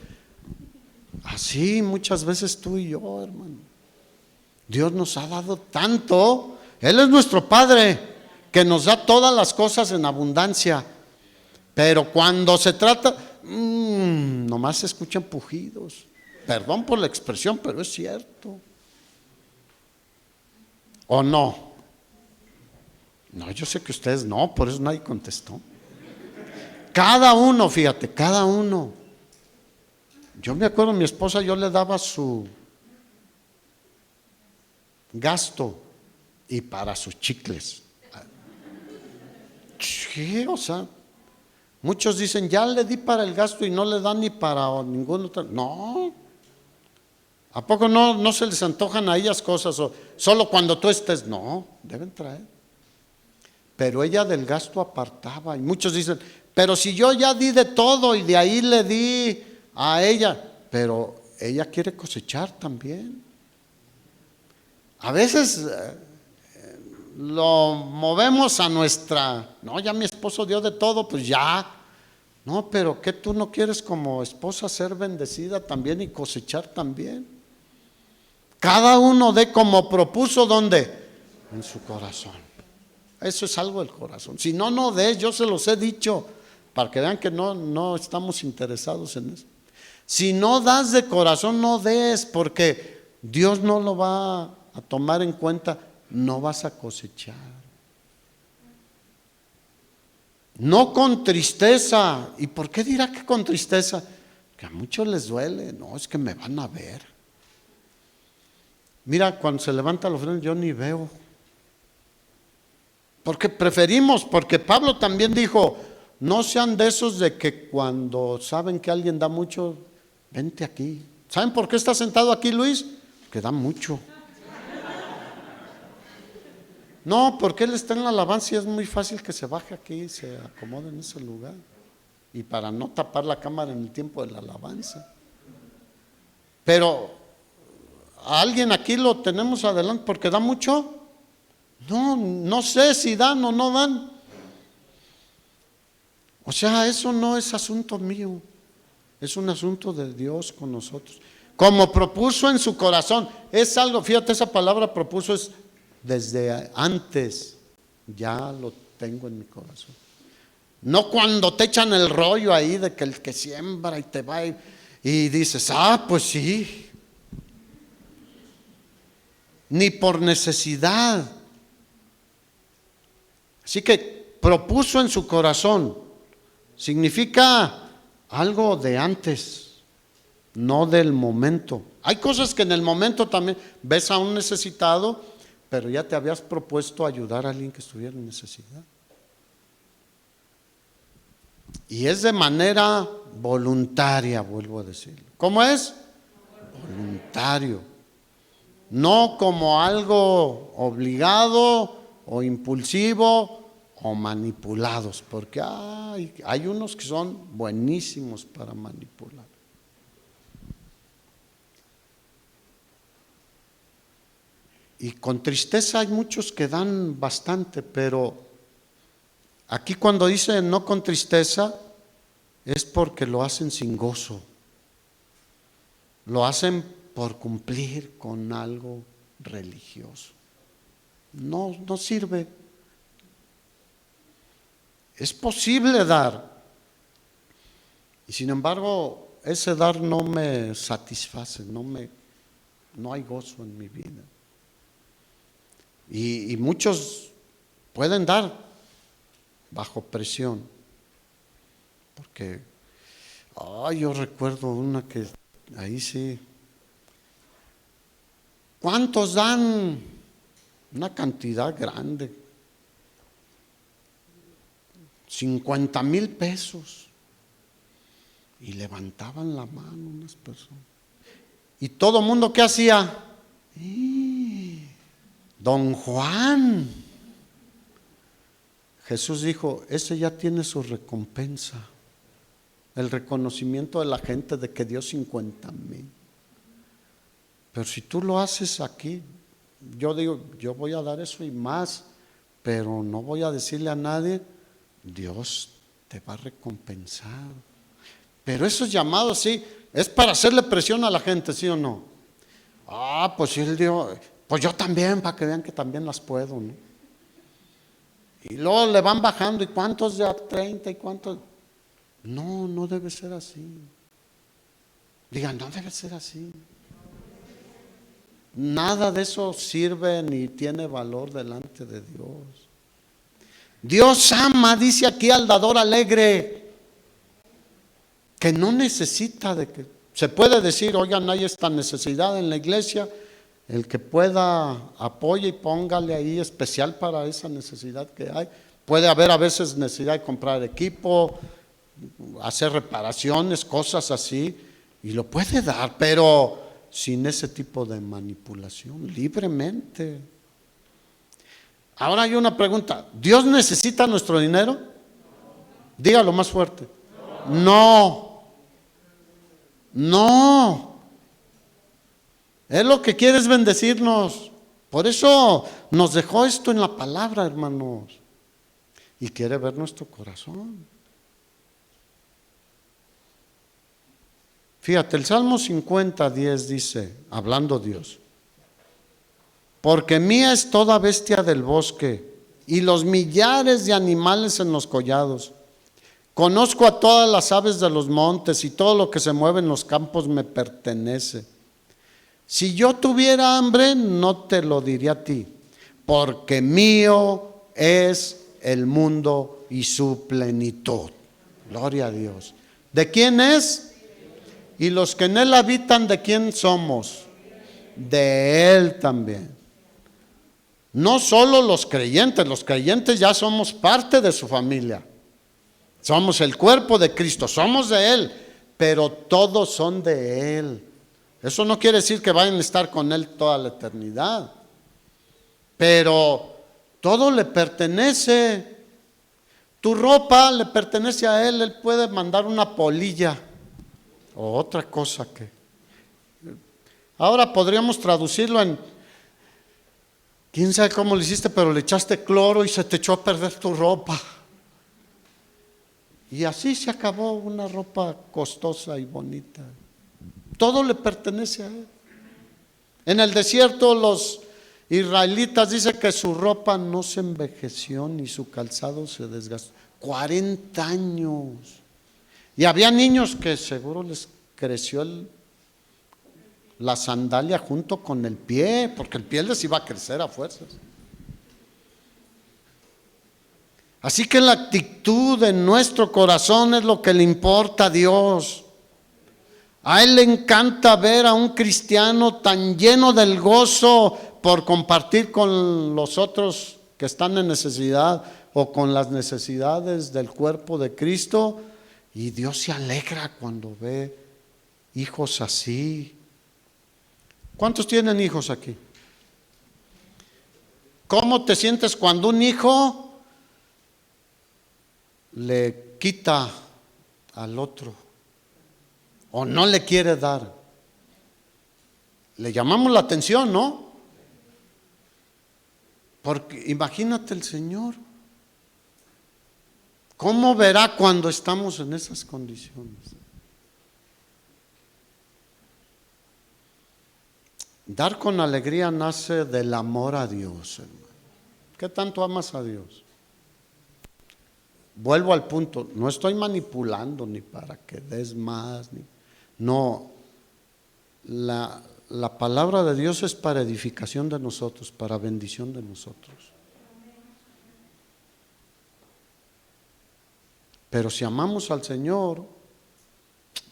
Así muchas veces tú y yo, hermano. Dios nos ha dado tanto, Él es nuestro Padre, que nos da todas las cosas en abundancia, pero cuando se trata, nomás se escuchan pujidos. Perdón por la expresión, pero es cierto. ¿O no? No, yo sé que ustedes no, por eso nadie contestó. Cada uno, fíjate, cada uno. Yo me acuerdo, mi esposa, yo le daba su gasto y para sus chicles. Sí, o sea, muchos dicen, ya le di para el gasto y no le dan ni para ningún otro. No. ¿A poco no se les antojan a ellas cosas? O solo cuando tú estés. No, deben traer. Pero ella del gasto apartaba. Y muchos dicen, pero si yo ya di de todo y de ahí le di a ella. Pero ella quiere cosechar también. A veces lo movemos a nuestra, no, ya mi esposo dio de todo, pues ya. No, pero ¿qué tú no quieres como esposa ser bendecida también y cosechar también? Cada uno dé como propuso, ¿dónde? En su corazón. Eso es algo del corazón. Si no, no des, yo se los he dicho, para que vean que no estamos interesados en eso. Si no das de corazón, no des, porque Dios no lo va a tomar en cuenta, no vas a cosechar. No con tristeza. ¿Y por qué dirá que con tristeza? Que a muchos les duele. No, es que me van a ver. Mira, cuando se levanta la ofrenda yo ni veo. Porque preferimos, porque Pablo también dijo, no sean de esos de que cuando saben que alguien da mucho, vente aquí. ¿Saben por qué está sentado aquí Luis? Que da mucho. No, porque él está en la alabanza y es muy fácil que se baje aquí y se acomode en ese lugar. Y para no tapar la cámara en el tiempo de la alabanza. Pero ¿a alguien aquí lo tenemos adelante porque da mucho? No sé si dan o no dan. O sea, eso no es asunto mío. Es un asunto de Dios con nosotros. Como propuso en su corazón. Es algo, fíjate, esa palabra propuso es desde antes. Ya lo tengo en mi corazón. No cuando te echan el rollo ahí de que el que siembra y te va y dices, pues sí. Ni por necesidad. Así que propuso en su corazón. Significa algo de antes. No del momento. Hay cosas que en el momento también ves a un necesitado, pero ya te habías propuesto ayudar a alguien que estuviera en necesidad. Y es de manera voluntaria, vuelvo a decirlo. ¿Cómo es? Voluntario. No como algo obligado o impulsivo o manipulados, porque hay unos que son buenísimos para manipular. Y con tristeza hay muchos que dan bastante, pero aquí cuando dice no con tristeza, es porque lo hacen sin gozo. Lo hacen por cumplir con algo religioso. No sirve. Es posible dar. Y sin embargo, ese dar no me satisface, no hay gozo en mi vida. Y muchos pueden dar bajo presión. Porque, yo recuerdo una que ahí sí. ¿Cuántos dan? Una cantidad grande. 50,000 pesos. Y levantaban la mano unas personas. ¿Y todo el mundo qué hacía? Don Juan. Jesús dijo, ese ya tiene su recompensa. El reconocimiento de la gente de que dio 50,000. Pero si tú lo haces aquí, yo digo, yo voy a dar eso y más, pero no voy a decirle a nadie, Dios te va a recompensar. Pero esos llamados sí, es para hacerle presión a la gente, ¿sí o no? Pues si él dio, pues yo también, para que vean que también las puedo, ¿no? Y luego le van bajando, ¿y cuántos de a 30 y cuántos? No debe ser así. Digan, no debe ser así. Nada de eso sirve ni tiene valor delante de Dios. Dios ama, dice aquí, al dador alegre, que no necesita de que. Se puede decir, oigan, hay esta necesidad en la iglesia, el que pueda apoye y póngale ahí especial para esa necesidad que hay. Puede haber a veces necesidad de comprar equipo, hacer reparaciones, cosas así, y lo puede dar, pero sin ese tipo de manipulación, libremente. Ahora hay una pregunta, ¿Dios necesita nuestro dinero? Dígalo más fuerte. No. Él lo que quiere es bendecirnos. Por eso nos dejó esto en la palabra, hermanos. Y quiere ver nuestro corazón. Fíjate, el Salmo 50:10 dice, hablando Dios, porque mía es toda bestia del bosque y los millares de animales en los collados. Conozco a todas las aves de los montes y todo lo que se mueve en los campos me pertenece. Si yo tuviera hambre, no te lo diría a ti, porque mío es el mundo y su plenitud. Gloria a Dios. ¿De quién es? Y los que en él habitan, ¿de quién somos? De él también. No solo los creyentes ya somos parte de su familia. Somos el cuerpo de Cristo, somos de él, pero todos son de él. Eso no quiere decir que vayan a estar con él toda la eternidad, pero todo le pertenece. Tu ropa le pertenece a él, él puede mandar una polilla o otra cosa que. Ahora podríamos traducirlo en, quién sabe cómo lo hiciste, pero le echaste cloro y se te echó a perder tu ropa. Y así se acabó una ropa costosa y bonita. Todo le pertenece a él. En el desierto los israelitas dicen que su ropa no se envejeció ni su calzado se desgastó. 40 años. Y había niños que seguro les creció la sandalia junto con el pie, porque el pie les iba a crecer a fuerzas. Así que la actitud de nuestro corazón es lo que le importa a Dios. A Él le encanta ver a un cristiano tan lleno del gozo por compartir con los otros que están en necesidad o con las necesidades del cuerpo de Cristo. Y Dios se alegra cuando ve hijos así. ¿Cuántos tienen hijos aquí? ¿Cómo te sientes cuando un hijo le quita al otro o no le quiere dar? Le llamamos la atención, ¿no? Porque imagínate el Señor, ¿cómo verá cuando estamos en esas condiciones? Dar con alegría nace del amor a Dios, hermano. ¿Qué tanto amas a Dios? Vuelvo al punto, no estoy manipulando ni para que des más, no. La palabra de Dios es para edificación de nosotros, para bendición de nosotros. Pero si amamos al Señor,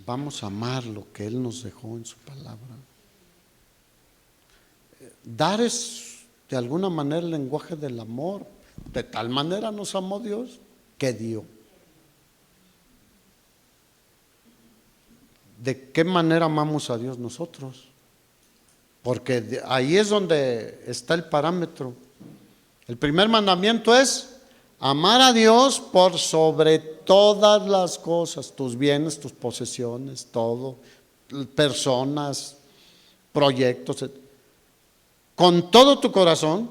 vamos a amar lo que Él nos dejó en su palabra. Dar es de alguna manera el lenguaje del amor. De tal manera nos amó Dios que dio. ¿De qué manera amamos a Dios nosotros? Porque ahí es donde está el parámetro. El primer mandamiento es amar a Dios por sobre todas las cosas, tus bienes, tus posesiones, todo, personas, proyectos, con todo tu corazón,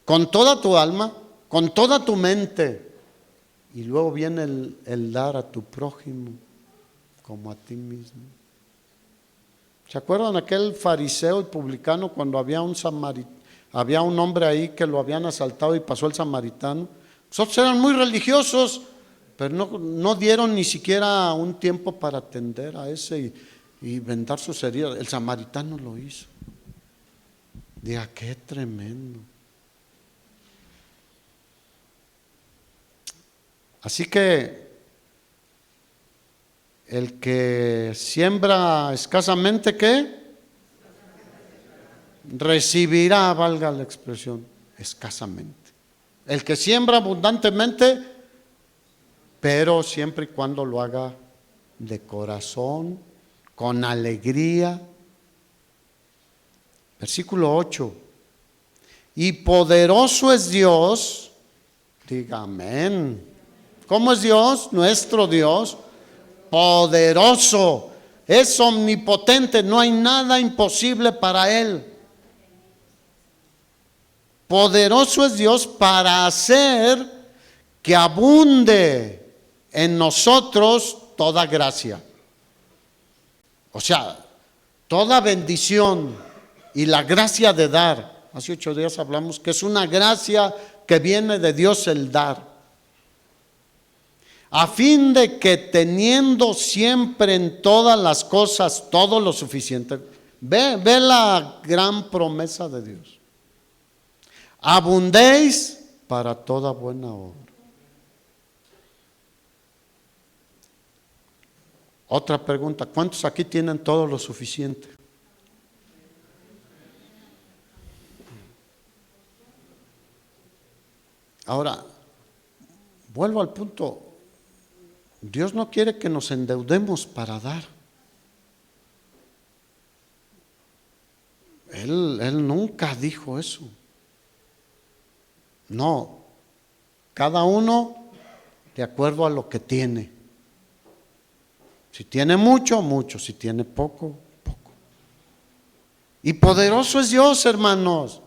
con toda tu alma, con toda tu mente. Y luego viene el dar a tu prójimo como a ti mismo. ¿Se acuerdan aquel fariseo y publicano cuando había un hombre ahí que lo habían asaltado y pasó el samaritano? Nosotros eran muy religiosos, pero no dieron ni siquiera un tiempo para atender a ese y vendar sus heridas. El samaritano lo hizo. Diga, qué tremendo. Así que el que siembra escasamente, ¿qué? Recibirá, valga la expresión, escasamente. El que siembra abundantemente, pero siempre y cuando lo haga de corazón, con alegría. Versículo 8. Y poderoso es Dios, diga amén. ¿Cómo es Dios? Nuestro Dios, poderoso, es omnipotente, no hay nada imposible para Él. Poderoso es Dios para hacer que abunde en nosotros toda gracia. O sea, toda bendición y la gracia de dar. Hace 8 días hablamos que es una gracia que viene de Dios el dar. A fin de que teniendo siempre en todas las cosas todo lo suficiente. Ve la gran promesa de Dios. Abundéis para toda buena obra. Otra pregunta, ¿cuántos aquí tienen todo lo suficiente? Ahora, vuelvo al punto. Dios no quiere que nos endeudemos para dar. Él nunca dijo eso. No, cada uno de acuerdo a lo que tiene. Si tiene mucho, mucho. Si tiene poco, poco. Y poderoso es Dios, hermanos,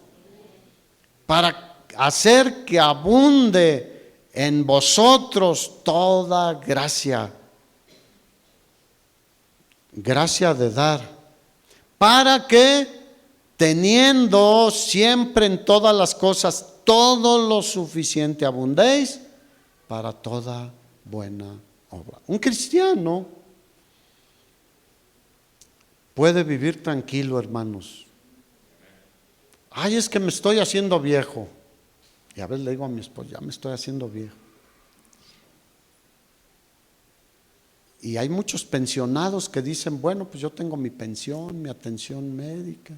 para hacer que abunde en vosotros toda gracia, gracia de dar, para que teniendo siempre en todas las cosas todo lo suficiente abundéis para toda buena obra. Un cristiano puede vivir tranquilo, hermanos. Ay, es que me estoy haciendo viejo. Y a veces le digo a mi esposa, ya me estoy haciendo viejo. Y hay muchos pensionados que dicen, bueno, pues yo tengo mi pensión, mi atención médica.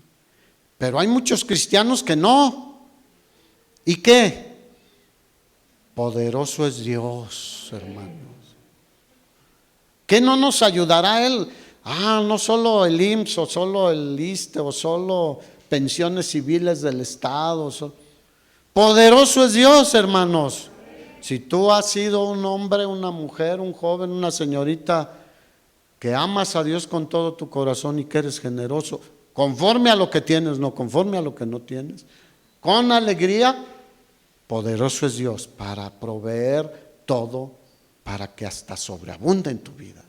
Pero hay muchos cristianos que no. ¿Y qué? Poderoso es Dios, hermanos. ¿Qué no nos ayudará Él? No solo el IMSS o solo el ISSSTE o solo pensiones civiles del Estado. Poderoso es Dios, hermanos. Si tú has sido un hombre, una mujer, un joven, una señorita que amas a Dios con todo tu corazón y que eres generoso, conforme a lo que tienes, no conforme a lo que no tienes, con alegría, poderoso es Dios para proveer todo, para que hasta sobreabunde en tu vida.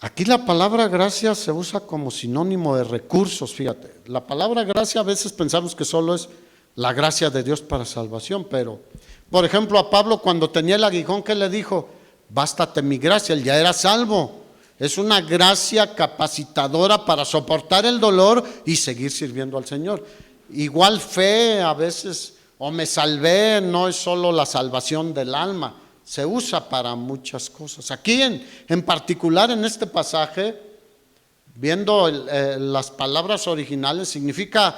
Aquí la palabra gracia se usa como sinónimo de recursos, fíjate. La palabra gracia a veces pensamos que solo es la gracia de Dios para salvación, pero, por ejemplo, a Pablo cuando tenía el aguijón, ¿qué le dijo? Bástate mi gracia, él ya era salvo. Es una gracia capacitadora para soportar el dolor y seguir sirviendo al Señor. Igual fe a veces, o me salvé, no es solo la salvación del alma, se usa para muchas cosas. Aquí en particular en este pasaje, viendo las palabras originales, significa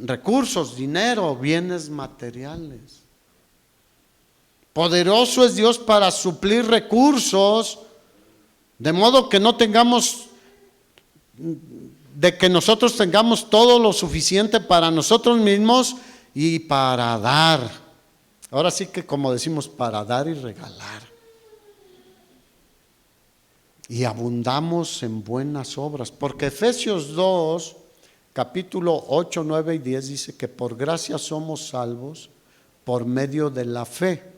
recursos, dinero, bienes materiales. Poderoso es Dios para suplir recursos, de modo que no tengamos, de que nosotros tengamos todo lo suficiente para nosotros mismos y para dar. Ahora sí que como decimos, para dar y regalar. Y abundamos en buenas obras, porque Efesios 2, capítulo 8, 9 y 10 dice que por gracia somos salvos por medio de la fe.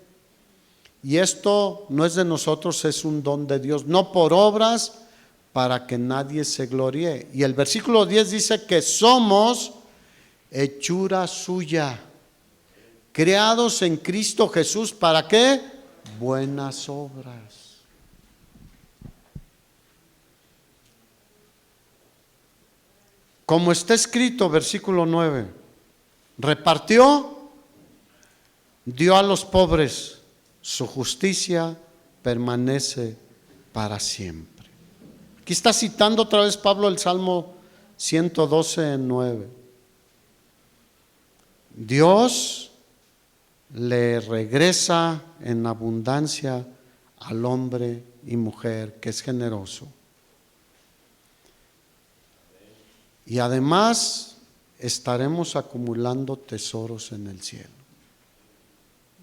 Y esto no es de nosotros, es un don de Dios, no por obras para que nadie se gloríe. Y el versículo 10 dice que somos hechura suya, creados en Cristo Jesús, ¿para qué? Buenas obras. Como está escrito, versículo 9, repartió, dio a los pobres, su justicia permanece para siempre. Aquí está citando otra vez Pablo el Salmo 112, 9. Dios le regresa en abundancia al hombre y mujer que es generoso. Y además estaremos acumulando tesoros en el cielo.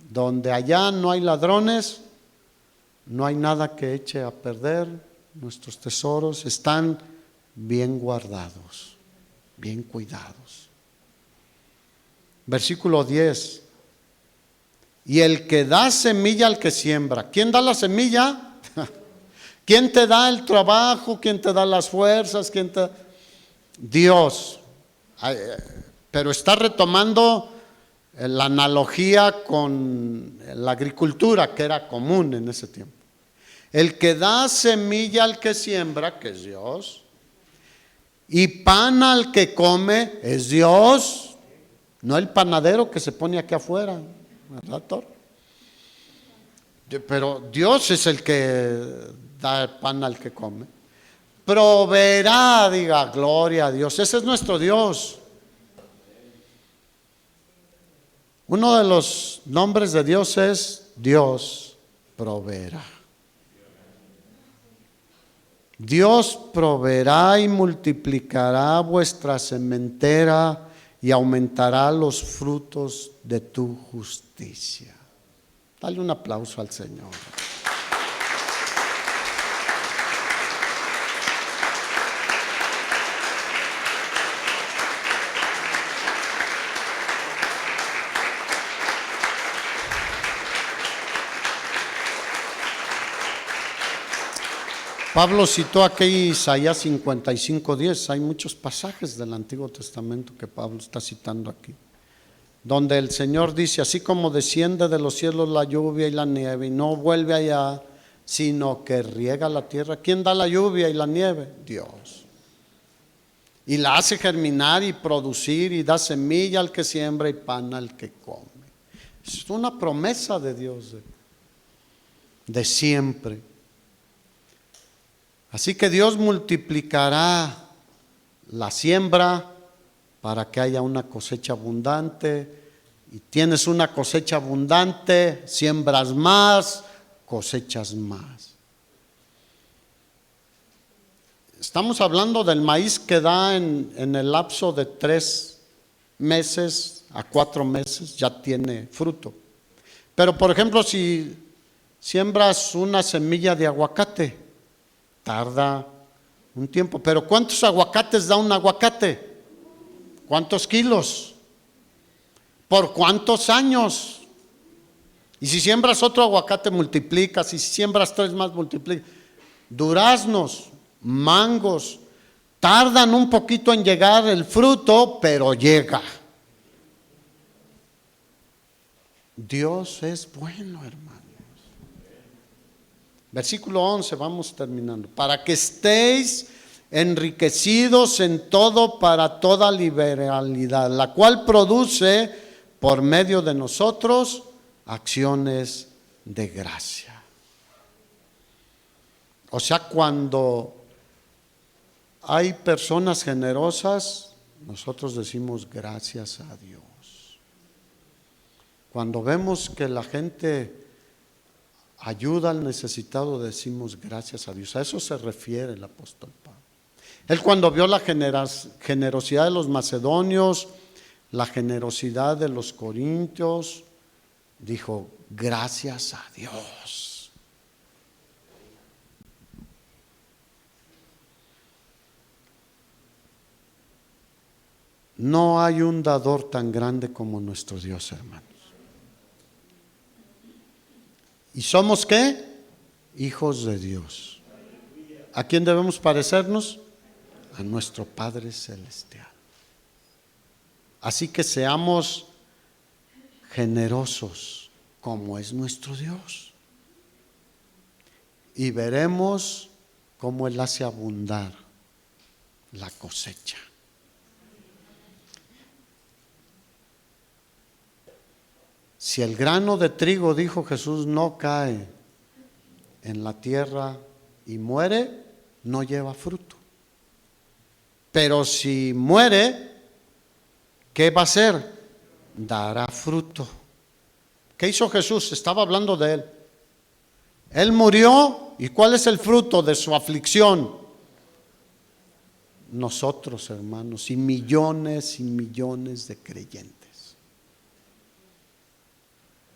Donde allá no hay ladrones, no hay nada que eche a perder, nuestros tesoros están bien guardados, bien cuidados. Versículo 10. Y el que da semilla al que siembra. ¿Quién da la semilla? ¿Quién te da el trabajo? ¿Quién te da las fuerzas? Dios. Pero está retomando la analogía con la agricultura que era común en ese tiempo. El que da semilla al que siembra, que es Dios, y pan al que come, es Dios, no el panadero que se pone aquí afuera, ¿verdad, Tor? Pero Dios es el que da el pan al que come. Proveerá, diga, gloria a Dios. Ese es nuestro Dios. Uno de los nombres de Dios es Dios proveerá. Dios proveerá y multiplicará vuestra sementera y aumentará los frutos de tu justicia. Dale un aplauso al Señor. Pablo citó aquí Isaías 55:10. Hay muchos pasajes del Antiguo Testamento que Pablo está citando aquí, donde el Señor dice: así como desciende de los cielos la lluvia y la nieve y no vuelve allá, sino que riega la tierra. ¿Quién da la lluvia y la nieve? Dios. Y la hace germinar y producir, y da semilla al que siembra y pan al que come. Es una promesa de Dios de siempre. Así que Dios multiplicará la siembra para que haya una cosecha abundante. Y tienes una cosecha abundante, siembras más, cosechas más. Estamos hablando del maíz que da en el lapso de 3 meses a 4 meses, ya tiene fruto. Pero por ejemplo, si siembras una semilla de aguacate, tarda un tiempo. Pero ¿cuántos aguacates da un aguacate? ¿Cuántos kilos? ¿Por cuántos años? Y si siembras otro aguacate, multiplicas. Y si siembras 3 más, multiplicas. Duraznos, mangos, tardan un poquito en llegar el fruto, pero llega. Dios es bueno, hermano. Versículo 11, vamos terminando. Para que estéis enriquecidos en todo para toda liberalidad, la cual produce por medio de nosotros acciones de gracia. O sea, cuando hay personas generosas, nosotros decimos gracias a Dios. Cuando vemos que la gente ayuda al necesitado, decimos gracias a Dios. A eso se refiere el apóstol Pablo. Él, cuando vio la generosidad de los macedonios, la generosidad de los corintios, dijo gracias a Dios. No hay un dador tan grande como nuestro Dios, hermanos. ¿Y somos qué? Hijos de Dios. ¿A quién debemos parecernos? A nuestro Padre Celestial. Así que seamos generosos como es nuestro Dios. Y veremos cómo Él hace abundar la cosecha. Si el grano de trigo, dijo Jesús, no cae en la tierra y muere, no lleva fruto. Pero si muere, ¿qué va a hacer? Dará fruto. ¿Qué hizo Jesús? Estaba hablando de Él. Él murió, ¿y cuál es el fruto de su aflicción? Nosotros, hermanos, y millones de creyentes.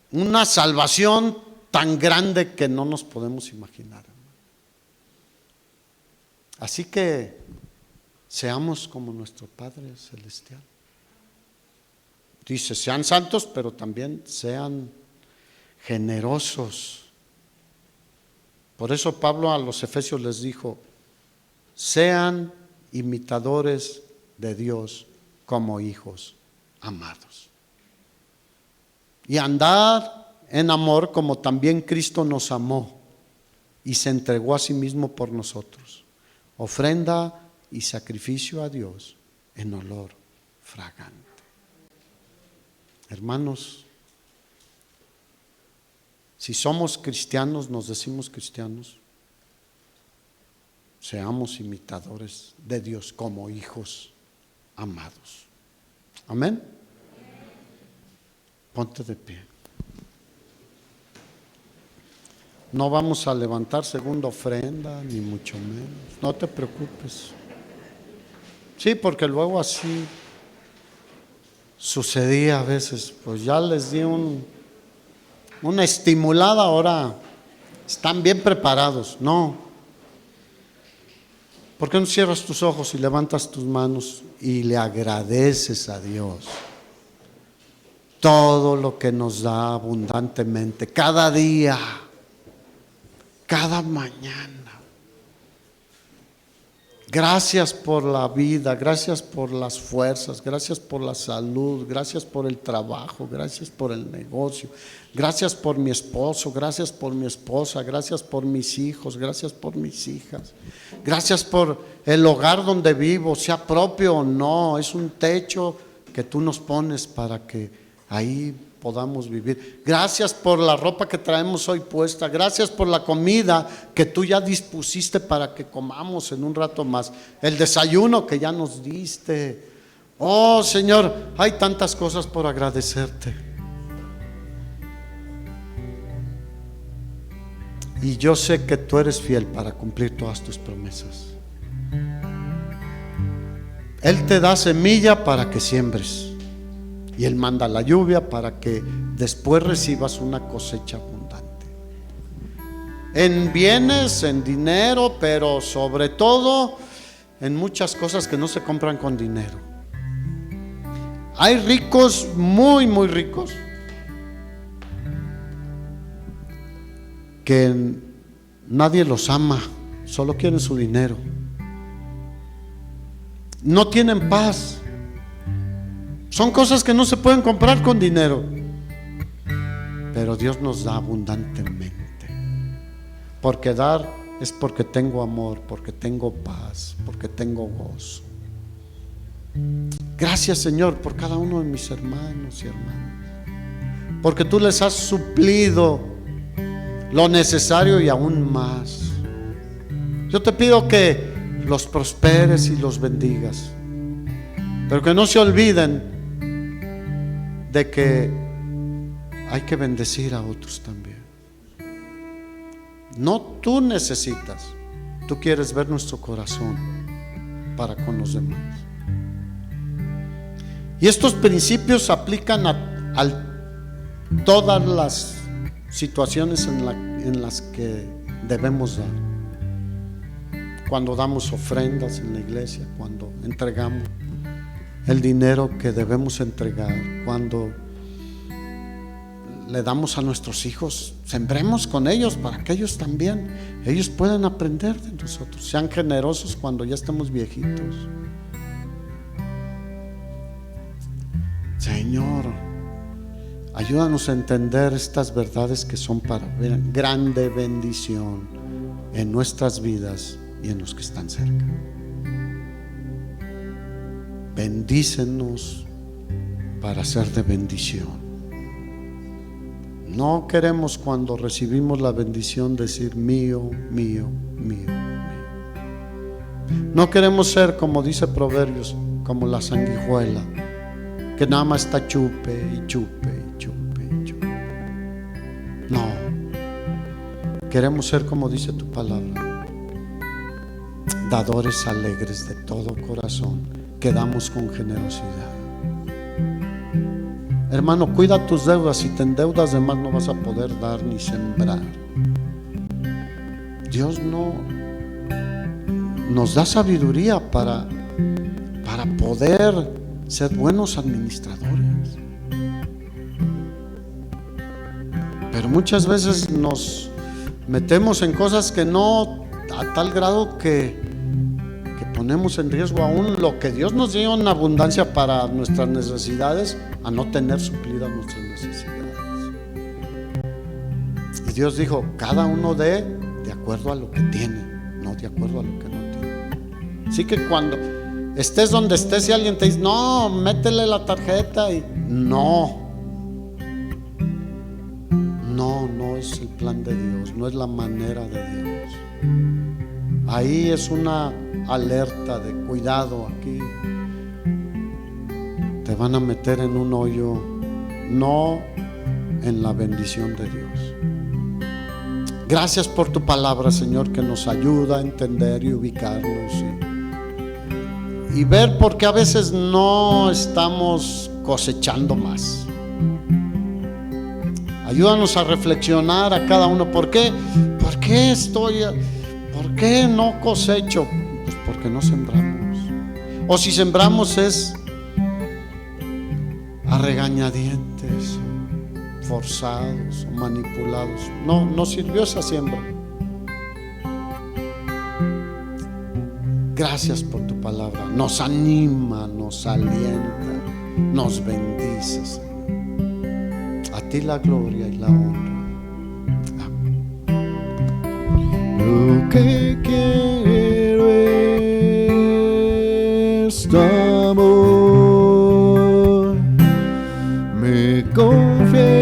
Una salvación tan grande que no nos podemos imaginar. Así que seamos como nuestro Padre Celestial. Dice, sean santos, pero también sean generosos. Por eso Pablo a los Efesios les dijo, sean imitadores de Dios como hijos amados. Y andad en amor como también Cristo nos amó y se entregó a sí mismo por nosotros, ofrenda y sacrificio a Dios en olor fragante. Hermanos, si somos cristianos, nos decimos cristianos, seamos imitadores de Dios como hijos amados. Amén. Ponte de pie. No vamos a levantar segunda ofrenda, ni mucho menos. No te preocupes. Sí, porque luego así sucedía a veces. Pues ya les di una estimulada, ahora están bien preparados. No. ¿Por qué no cierras tus ojos y levantas tus manos y le agradeces a Dios todo lo que nos da abundantemente, cada día, cada mañana? Gracias por la vida, gracias por las fuerzas, gracias por la salud, gracias por el trabajo, gracias por el negocio, gracias por mi esposo, gracias por mi esposa, gracias por mis hijos, gracias por mis hijas, gracias por el hogar donde vivo, sea propio o no, es un techo que tú nos pones para que ahí podamos vivir. Gracias por la ropa que traemos hoy puesta, gracias por la comida que tú ya dispusiste para que comamos en un rato más, el desayuno que ya nos diste. Oh Señor, hay tantas cosas por agradecerte. Y yo sé que tú eres fiel para cumplir todas tus promesas. Él te da semilla para que siembres. Y Él manda la lluvia para que después recibas una cosecha abundante. En bienes, en dinero, pero sobre todo en muchas cosas que no se compran con dinero. Hay ricos, muy, muy ricos, que nadie los ama, solo quieren su dinero. No tienen paz. Son cosas que no se pueden comprar con dinero, pero Dios nos da abundantemente. Porque dar es porque tengo amor, porque tengo paz, porque tengo gozo. Gracias, Señor, por cada uno de mis hermanos y hermanas, porque tú les has suplido lo necesario y aún más. Yo te pido que los prosperes y los bendigas, pero que no se olviden de que hay que bendecir a otros también. No tú necesitas, tú quieres ver nuestro corazón para con los demás. Y estos principios aplican a todas las situaciones en las que debemos dar. Cuando damos ofrendas en la iglesia, cuando entregamos el dinero que debemos entregar, cuando le damos a nuestros hijos, sembremos con ellos para que ellos también, ellos puedan aprender de nosotros. Sean generosos cuando ya estemos viejitos. Señor, ayúdanos a entender estas verdades que son para grande bendición en nuestras vidas y en los que están cerca. Bendícenos para ser de bendición. No queremos cuando recibimos la bendición decir mío, mío, mío, mío. No queremos ser, como dice Proverbios, como la sanguijuela, que nada más está chupe y chupe y chupe y chupe. No, queremos ser como dice tu palabra, dadores alegres de todo corazón, que damos con generosidad. Hermano, cuida tus deudas. Si te endeudas de más, no vas a poder dar ni sembrar. Dios no nos da sabiduría para poder ser buenos administradores. Pero muchas veces nos metemos en cosas que no, a tal grado que ponemos en riesgo aún lo que Dios nos dio en abundancia para nuestras necesidades, a no tener suplidas nuestras necesidades. Y Dios dijo, cada uno de acuerdo a lo que tiene, no de acuerdo a lo que no tiene. Así que cuando estés donde estés y alguien te dice, no, métele la tarjeta, y no es el plan de Dios, no es la manera de Dios. Ahí es una alerta de cuidado. Aquí te van a meter en un hoyo, no en la bendición de Dios. Gracias por tu palabra, Señor, que nos ayuda a entender y ubicarnos y ver por qué a veces no estamos cosechando más. Ayúdanos a reflexionar a cada uno. ¿Por qué no cosecho? Pues porque no sembramos. O si sembramos es a regañadientes, forzados o manipulados. No sirvió esa siembra. Gracias por tu palabra. Nos anima, nos alienta, nos bendice, Señor. A ti la gloria y la honra. Lo que quiero es tu amor. Me confieso